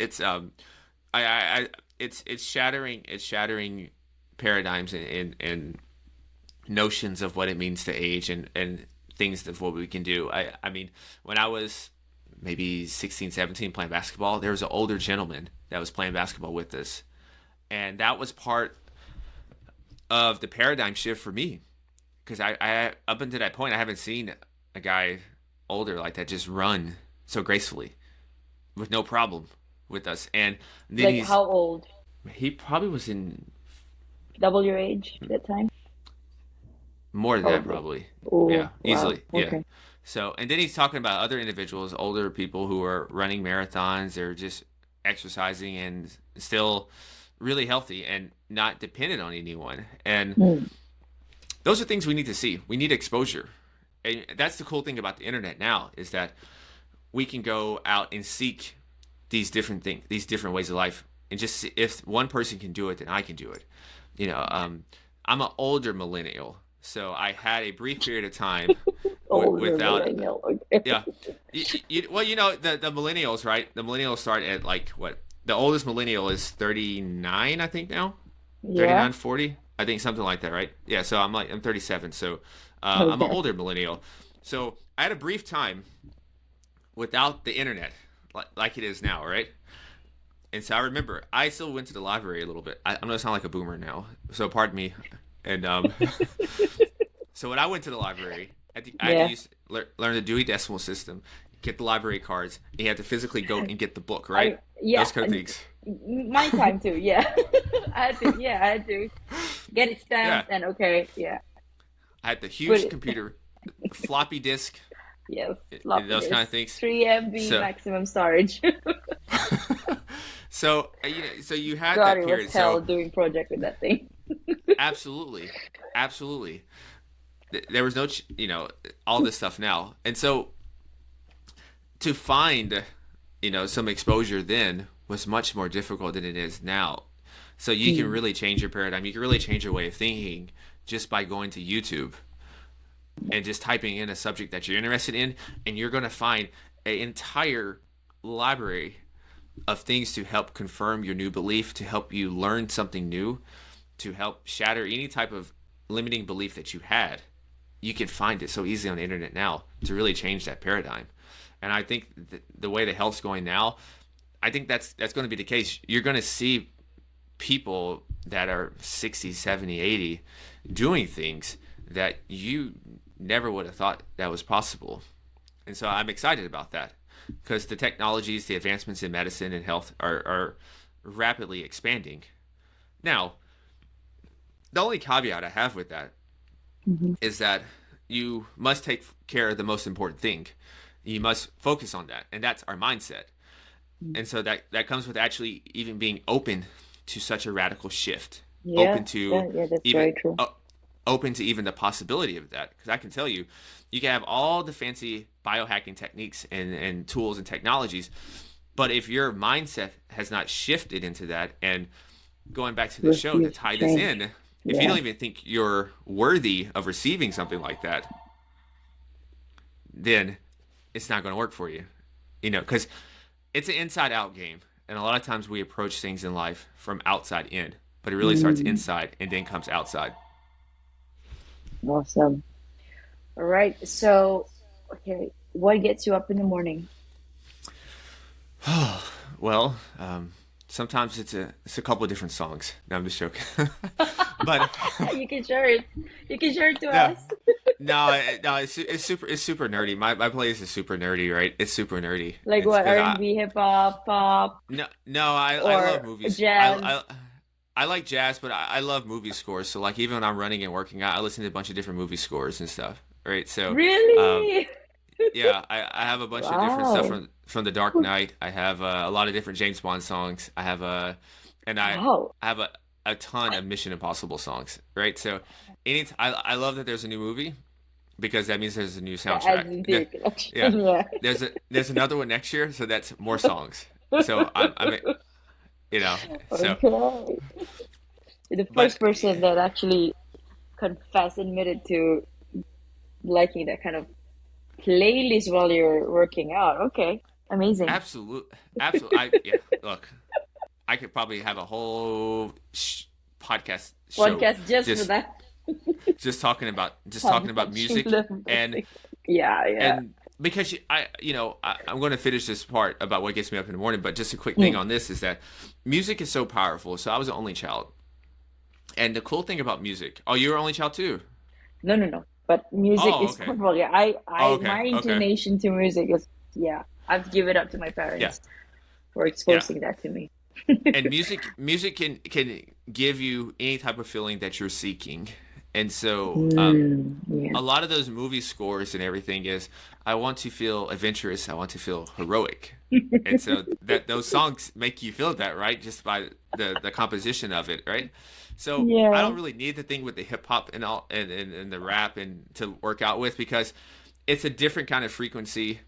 shattering paradigms and notions of what it means to age and things of what we can do. I mean, when I was maybe 16, 17 playing basketball, there was an older gentleman that was playing basketball with us, and that was part of the paradigm shift for me. Because I up until that point, I haven't seen a guy older like that just run so gracefully with no problem with us. And then Like how old? he probably was in Double your age at that time? more than that, Probably. probably. Oh, Yeah, wow. easily. Yeah. Okay. So, and then he's talking about other individuals, older people who are running marathons, they're just exercising and still really healthy and not dependent on anyone. And Mm. those are things we need to see. We need exposure. And that's the cool thing about the internet now, is that we can go out and seek these different things, these different ways of life, and just see if one person can do it, then I can do it. I'm an older millennial, so I had a brief period of time Older without millennial. Okay. yeah. Well, the millennials, right? The millennials start at like what? The oldest millennial is 39, I think now. Yeah. 39, 40, I think something like that, right? Yeah, so I'm 37, so I'm an Okay. older millennial. So I had a brief time without the internet like it is now, right? And so I remember I still went to the library a little bit. I'm gonna sound like a boomer now, so pardon me. And so when I went to the library, I had to Yeah. learn the Dewey Decimal System, get the library cards. And you had to physically go and get the book, I right? yeah. Those kind of things. My time too. Yeah. I had to get it Yeah, stamped and okay. Yeah. I had the Put huge it. computer, floppy disk, Yes. Floppy those kind disk. of things. 3 MB So, maximum storage. so you had God, that it was period. hell So doing project with that thing. absolutely, absolutely, there was no, all this stuff now, and so to find, some exposure then was much more difficult than it is now. So you can Mm. really change your paradigm. You can really change your way of thinking just by going to YouTube and just typing in a subject that you're interested in, and you're going to find an entire library of things to help confirm your new belief, to help you learn something new, to help shatter any type of limiting belief that you had. You can find it so easily on the internet now to really change that paradigm. And I think the way the health's going now, I think that's going to be the case. You're going to see people that are 60, 70, 80 doing things that you never would have thought that was possible. And so I'm excited about that because the technologies, the advancements in medicine and health are rapidly expanding. Now, the only caveat I have with that Mhm. is that you must take care of the most important thing. You must focus on that, and that's our mindset. And so that comes with actually even being open to such a radical shift, Yeah. open to Yeah. That's even very true. open to even the possibility of that. Because I can tell you, you can have all the fancy biohacking techniques and tools and technologies, but if your mindset has not shifted into that, and going back to the show to Refuse to tie this change. in, if you Yeah. don't even think you're worthy of receiving something like that, then it's not going to work for you. Because it's an inside out game. And a lot of times we approach things in life from outside in, but it really starts Mm. inside and then comes outside. Awesome. All right. So, okay, what gets you up in the morning? Well, sometimes it's a couple of different songs. No, I'm just joking. But You can share it. You can share it to no, us. no, it's super nerdy. My playlist is super nerdy, right? It's super nerdy. Like It's what? because I R&B, hip hop, pop, no, I love or movies. jazz? I like jazz, but I love movie scores. So like even when I'm running and working out, I listen to a bunch of different movie scores and stuff. Right? So um, Really? yeah, I have a bunch of different stuff Wow. from The Dark Knight. I have a lot of different James Bond songs. And Wow. I have a ton of Mission Impossible songs. Right? So I love that there's a new movie because that means there's a new That adds soundtrack. into your Yeah, collection. Yeah. there's another one next year, so that's more songs. So I'm so Okay. You're the but first person that actually admitted to liking that kind of playlist while you're working out. Okay. Amazing. absolute yeah, look, I could probably have a whole podcast show Podcast just for just that. talking How about much you music love and music. Yeah, yeah. and because I'm going to finish this part about what gets me up in the morning, but just a quick thing Mm. on this is that music is so powerful. So I was the only child, and the cool thing about music. Oh, you were only child too. No, no, no. But music Oh, is okay. powerful. Yeah, Oh, my okay. Okay. inclination to music is, yeah, I've given it up to my Yeah. parents for Yeah. exposing that to me. And music can give you any type of feeling that you're seeking. And so Yeah. a lot of those movie scores and everything is I want to feel adventurous, I want to feel heroic. And so that those songs make you feel that, right? Just by the composition of it, right? So I Yeah. don't really need the thing with the hip hop and all and the rap and to work out with because it's a different kind of frequency.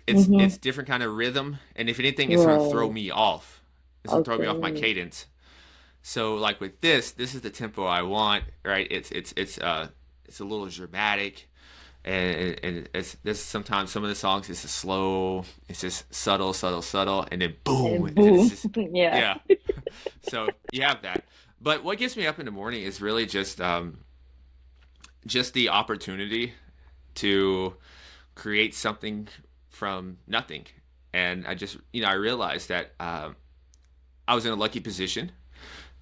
Mm-hmm. It's different kind of rhythm, and if anything, it's gonna throw Right. me off. It's gonna throw me off my Okay. cadence. So like with this is the tempo I want, right? It's a little dramatic, and it's this sometimes some of the songs it's just slow, it's just subtle, subtle, subtle, and then boom, And and it's boom. just Yeah. yeah. So you have that. But what gets me up in the morning is really just the opportunity to create something from nothing. And I just, I realized that I was in a lucky position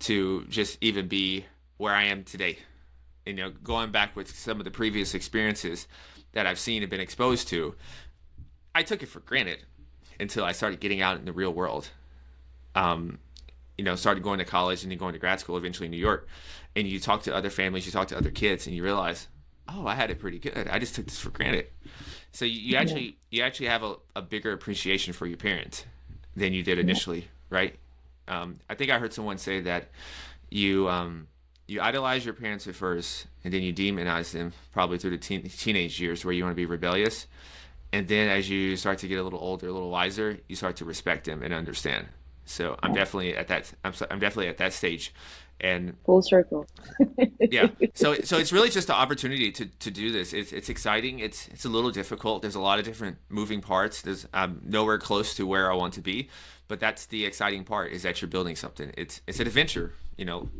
to just even be where I am today. And, going back with some of the previous experiences that I've seen and been exposed to, I took it for granted until I started getting out in the real world. Um, started going to college and then going to grad school, eventually in New York. And you talk to other families, you talk to other kids, and you realize, oh, I had it pretty good. I just took this for granted. So Yeah. you actually have a bigger appreciation for your parents than you did Yeah. initially, right? I think I heard someone say that you you idolize your parents at first, and then you demonize them probably through the teenage years where you want to be rebellious, and then as you start to get a little older, a little wiser, you start to respect them and understand. So I'm Yeah. definitely at that. I'm definitely at that stage, and Full circle. yeah. So it's really just the opportunity to do this. It's exciting. It's a little difficult. There's a lot of different moving parts. There's I'm nowhere close to where I want to be, but that's the exciting part is that you're building something. It's an adventure.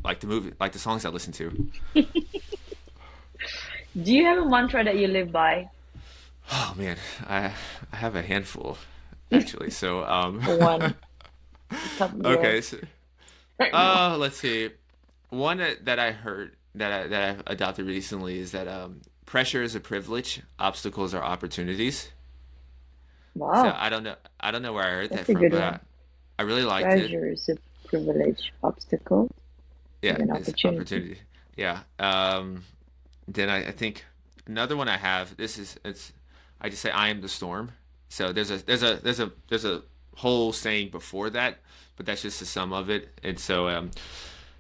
Like the movie, like the songs I listen to. Do you have a mantra that you live by? Oh man, I have a handful actually. So One, top of your okay. So, right now. let's see. One that I heard that I've adopted recently is that pressure is a privilege, obstacles are opportunities. So Wow, I don't know where I heard that that's a from, good but one. I really liked it. Treasure is a privilege. Obstacle is Yeah, an it's opportunity. opportunity. Yeah. Then I think another one I have. It's I just say I am the storm. So there's a whole saying before that, but that's just the sum of it. And so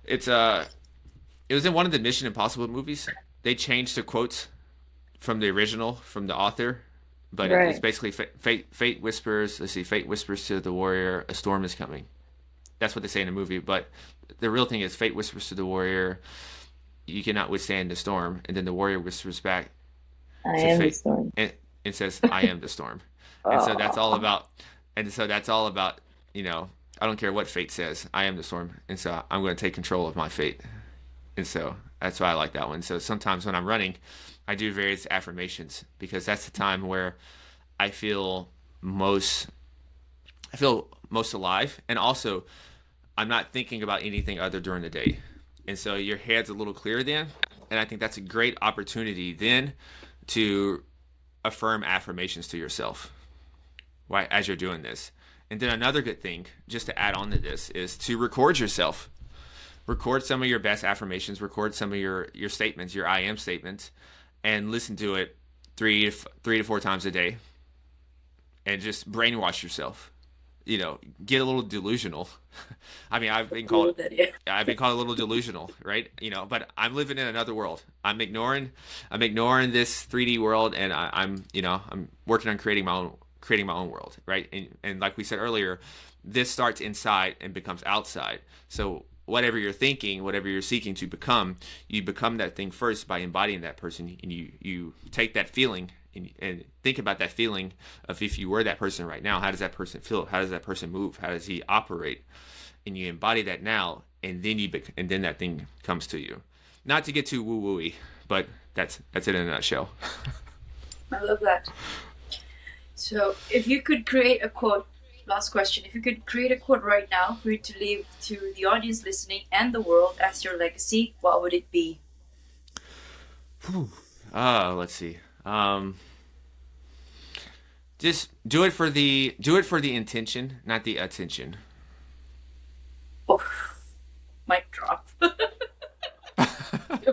it's it was in one of the Mission Impossible movies. They changed the quotes from the original from the author, but it's Right. basically fate whispers. Let's see, fate whispers to the warrior, a storm is coming. That's what they say in the movie, but the real thing is fate whispers to the warrior, you cannot withstand the storm, and then the warrior whispers back I to am the fate storm. and it says, I am the storm. And so that's all Oh, about and so that's all about, I don't care what fate says, I am the storm. And so I'm going to take control of my fate. And so that's why I like that one. So sometimes when I'm running, I do various affirmations because that's the time where I feel most I feel most alive, and also I'm not thinking about anything other during the day. And so your head's a little clearer then, and I think that's a great opportunity then to affirm affirmations to yourself, right, as you're doing this. And then another good thing, just to add on to this, is to record yourself. Record some of your best affirmations, record some of your statements, your I am statements, and listen to it three to four times a day, and just brainwash yourself. Get a little delusional. I mean, cool that yeah. I've been called a little delusional, right? But I'm living in another world. I'm ignoring this 3D world, and I'm working on creating my own world, right? And like we said earlier, this starts inside and becomes outside. So whatever you're thinking, whatever you're seeking to become, you become that thing first by embodying that person, and you take that feeling and think about that feeling of if you were that person right now, how does that person feel? How does that person move? How does he operate? And you embody that now, and then and then that thing comes to you. Not to get too woo wooey, but that's it in a nutshell. I love that. So, if you could create a quote, last question, if you could create a quote right now for you to leave to the audience listening and the world as your legacy, what would it be? Let's see. Just do it for the intention, not the attention. Oh, mic drop.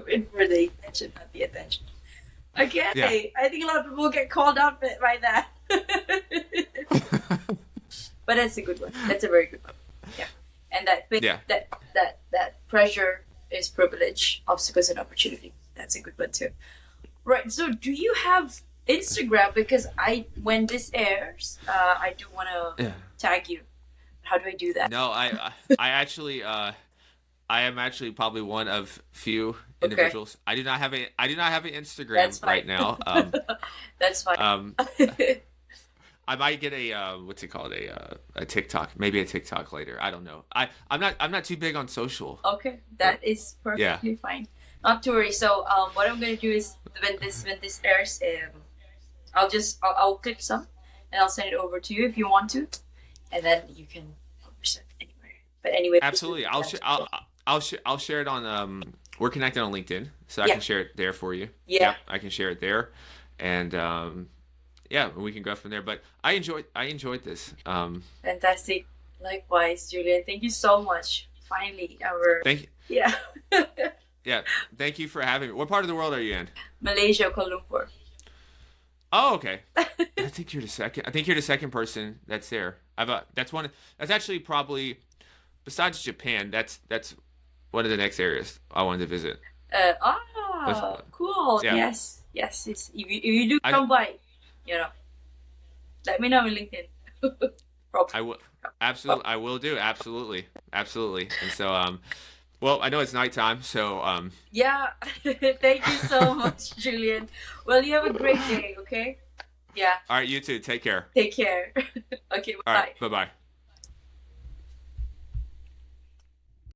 In for the attention, not the attention. Yeah. Okay, I think a lot of people get called out by that. But that's a good one. That's a very good one. Yeah. And Yeah. that pressure is privilege, obstacles and opportunity. That's a good one too. Right. So do you have Instagram? Because when this airs, I do want to Yeah. tag you. How do I do that? No, I actually I am actually probably one of few Okay. individuals. I do not have an Instagram That's fine. right now. That's fine. Um, I might get a what's it called, a TikTok, maybe a TikTok later. I don't know. I'm not too big on social. Okay, that is Yeah, perfectly fine. Not to worry. So what I'm gonna do is when this airs, I'll clip some and I'll send it over to you if you want to, and then you can publish it anywhere. But anyway, this is absolutely. I'll sh- essential. I'll share it on we're connected on LinkedIn, so I Yeah, can share it there for you. yeah, Yep, I can share it there, and yeah, we can go from there. But I enjoyed this. fantastic. Likewise, Julian. Thank you so much. Finally, our Thank you. yeah, Yeah, thank you for having me. What part of the world are you in? Malaysia, Kuala Lumpur. Oh, okay. I think you're the second person that's there. That's one. That's actually probably, besides Japan. That's one of the next areas I wanted to visit. That's- Cool. yeah, Yes, yes. If you do I come by, you know, let me know on LinkedIn. Problem. I will absolutely, I will do, absolutely, absolutely. And so well, I know it's nighttime, so Yeah. Thank you so much, Julian. Well, you have a great day. Okay. Yeah. all right, you too. Take care. Take care. Okay. All right, Bye. bye bye.